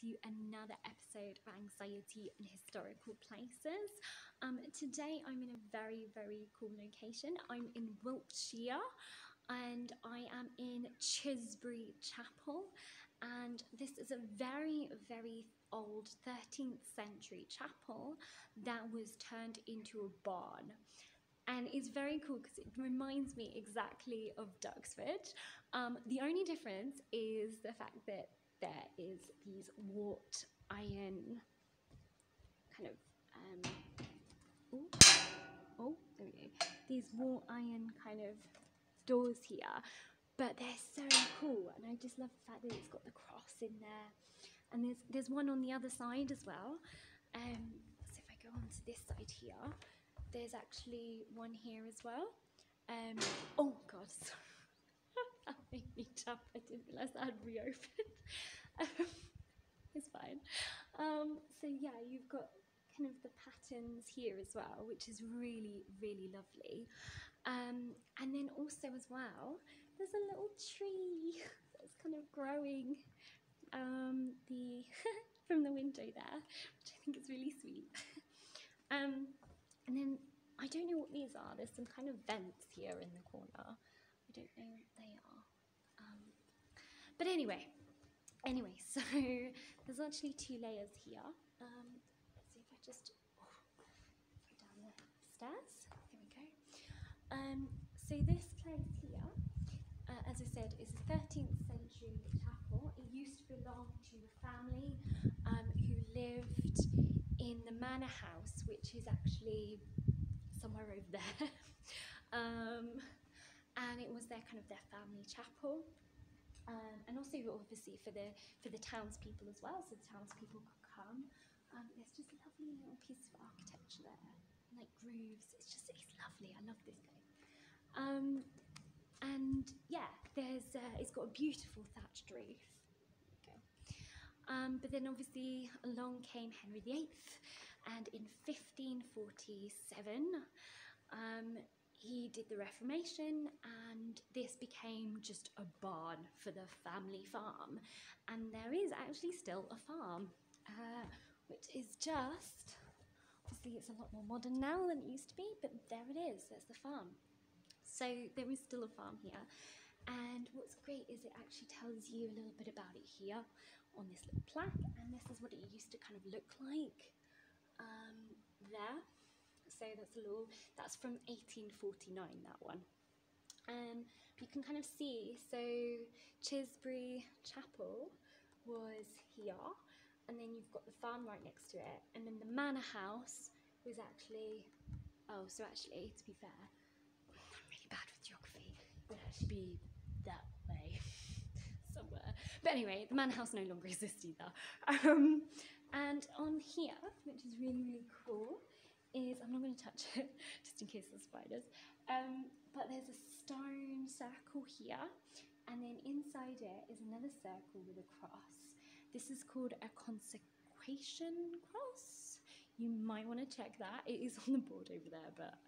to another episode of Anxiety in Historical Places. Today I'm in a very, very cool location. I'm in Wiltshire and I am in Chisbury Chapel, and this is a very, very old 13th century chapel that was turned into a barn. And it's very cool because it reminds me exactly of Duxford. The only difference is the fact that there is these wrought iron kind of, there we go. These wrought iron kind of doors here, but they're so cool. And I just love the fact that it's got the cross in there. And there's one on the other side as well. So if I go on to this side here, there's actually one here as well. Oh God, sorry. That made me jump. I didn't realise that had reopened. It's fine. So yeah, you've got kind of the patterns here as well, which is really, really lovely. And then also as well, there's a little tree that's kind of growing from the window there, which I think is really sweet. And then I don't know what these are. There's some kind of vents here in the corner. I don't know what they are. But anyway, so there's actually two layers here. Let's see if I just go down the stairs. Here we go. So this place here, as I said, is a 13th century chapel. It used to belong to a family who lived in the manor house, which is actually somewhere over there. And it was their family chapel. And also obviously for the townspeople as well, so the townspeople could come. There's just a lovely little piece of architecture there, like grooves. It's lovely. I love this place. And yeah, it's got a beautiful thatched roof. There we go. But then obviously along came Henry VIII, and in 1547 he did the Reformation, and this became just a barn for the family farm. And there is actually still a farm, which is just, obviously it's a lot more modern now than it used to be, but there it is, there's the farm. So there is still a farm here. And what's great is it actually tells you a little bit about it here on this little plaque, and this is what it used to kind of look like there. So that's from 1849, that one. You can kind of see, so Chisbury Chapel was here, and then you've got the farm right next to it, and then the manor house was actually, to be fair, I'm really bad with geography, it would actually be that way, somewhere. But anyway, the manor house no longer exists either. And on here, which is really, really cool, I'm not going to touch it, just in case there's spiders, but there's a stone circle here, and then inside it is another circle with a cross. This is called a consecration cross. You might want to check that. It is on the board over there, but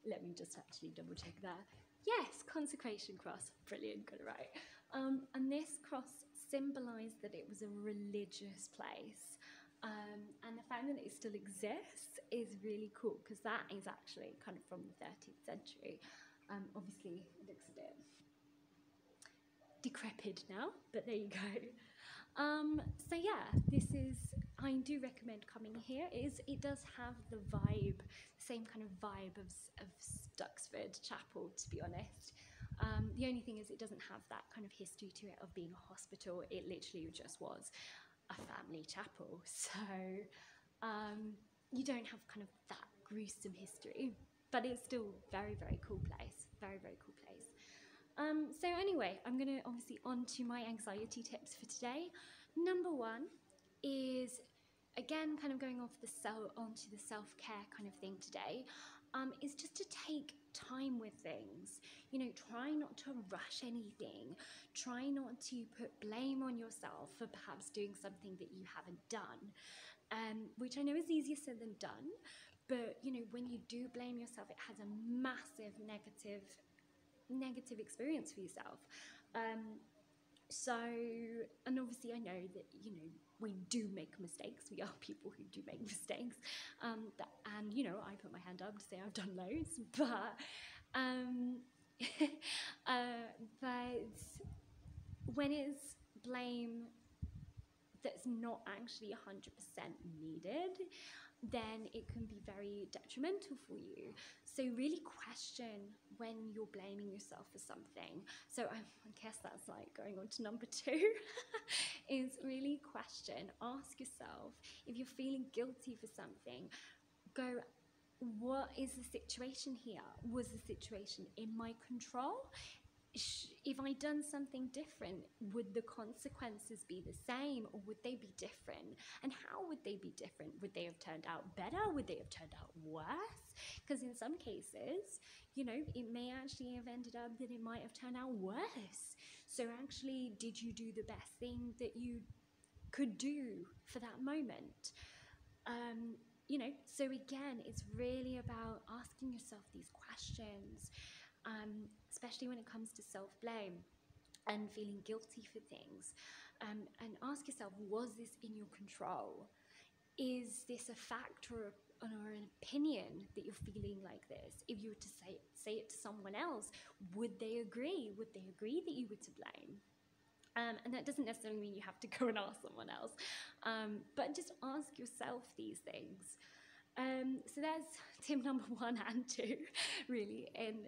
let me just actually double check that. Yes, consecration cross. Brilliant, got it right. And this cross symbolised that it was a religious place. And the fact that it still exists is really cool, because that is actually kind of from the 13th century. Obviously, it looks a bit decrepit now, but there you go. So yeah, I do recommend coming here. It does have the vibe, same kind of vibe of Duxford Chapel, to be honest. The only thing is it doesn't have that kind of history to it of being a hospital. It literally just was a family chapel, so you don't have kind of that gruesome history, but it's still very, very cool place. Very, very cool place. So anyway, I'm going to obviously on to my anxiety tips for today. Number one is, again, kind of going onto the self-care kind of thing today, is just to take time with things. Try not to rush anything. Try not to put blame on yourself for perhaps doing something that you haven't done, which I know is easier said than done, but when you do blame yourself, it has a massive negative experience for yourself. So, and obviously I know that, you know, we do make mistakes. We are people who do make mistakes. And, you know, I put my hand up to say I've done loads, but, but when it's blame that's not actually 100% needed, then it can be very detrimental for you. So really question when you're blaming yourself for something. So I guess that's like going on to number 2 is really question, ask yourself if you're feeling guilty for something, go, what is the situation here? Was the situation in my control? If I'd done something different, would the consequences be the same, or would they be different? And how would they be different? Would they have turned out better? Would they have turned out worse? Because in some cases, you know, it may actually have ended up that it might have turned out worse. So actually, did you do the best thing that you could do for that moment? You know, so again, it's really about asking yourself these questions. Especially when it comes to self-blame and feeling guilty for things. And ask yourself, was this in your control? Is this a fact or an opinion that you're feeling like this? If you were to say it to someone else, would they agree? Would they agree that you were to blame? And that doesn't necessarily mean you have to go and ask someone else, but just ask yourself these things. So that's tip number 1 and 2, really. And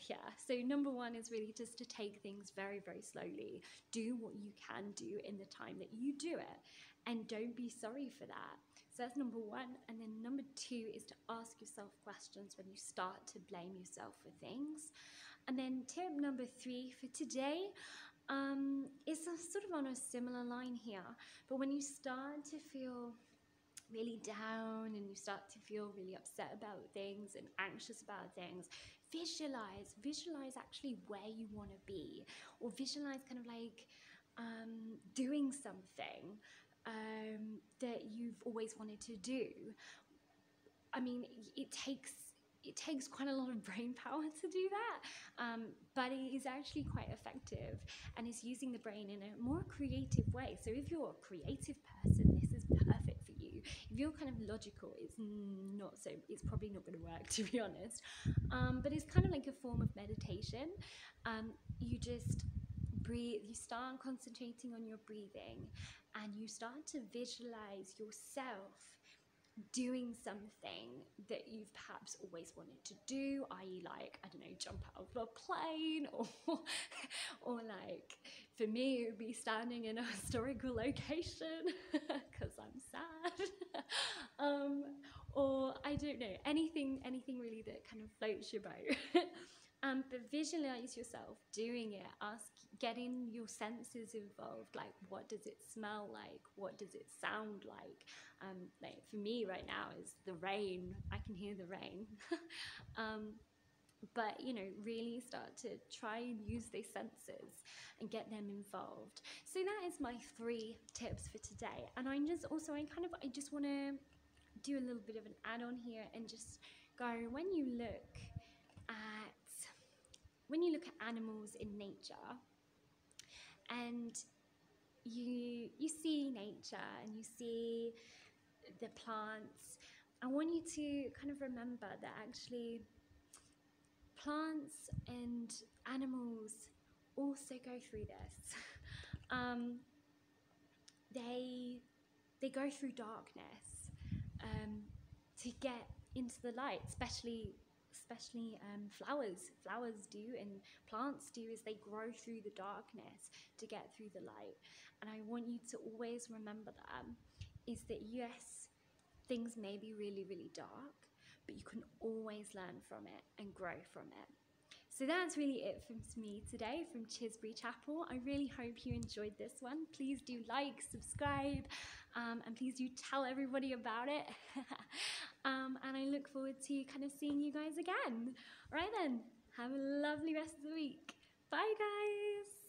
yeah, so number 1 is really just to take things very, very slowly. Do what you can do in the time that you do it, and don't be sorry for that. So that's number 1. And then number 2 is to ask yourself questions when you start to blame yourself for things. And then tip number 3 for today is sort of on a similar line here, but when you start to feel really down and you start to feel really upset about things and anxious about things, visualize actually where you want to be, or visualize kind of like doing something that you've always wanted to do. I mean, it takes quite a lot of brain power to do that, but it is actually quite effective, and it's using the brain in a more creative way. So if you're a creative person, this is perfect for you. If you're kind of logical, it's probably not going to work, to be honest. But it's kind of like a form of meditation. You just breathe, you start concentrating on your breathing, and you start to visualize yourself doing something that you've perhaps always wanted to do, i.e. like, I don't know, jump out of a plane, or like, for me, it would be standing in a historical location because I'm sad. Or I don't know, anything really that kind of floats your boat. But visualize yourself doing it. Getting your senses involved. Like, what does it smell like? What does it sound like? Like for me right now is the rain. I can hear the rain. But, you know, really start to try and use these senses and get them involved. So that is my 3 tips for today. And I just want to do a little bit of an add-on here and just go, when you look at animals in nature, and you see nature and you see the plants, I want you to kind of remember that actually plants and animals also go through this. They go through darkness to get into the light, especially flowers do, and plants do, is they grow through the darkness to get through the light. And I want you to always remember that, is that yes, things may be really, really dark, but you can always learn from it and grow from it. So that's really it from me today from Chisbury Chapel. I really hope you enjoyed this one. Please do like, subscribe, and please do tell everybody about it. And I look forward to kind of seeing you guys again. All right then, have a lovely rest of the week. Bye guys.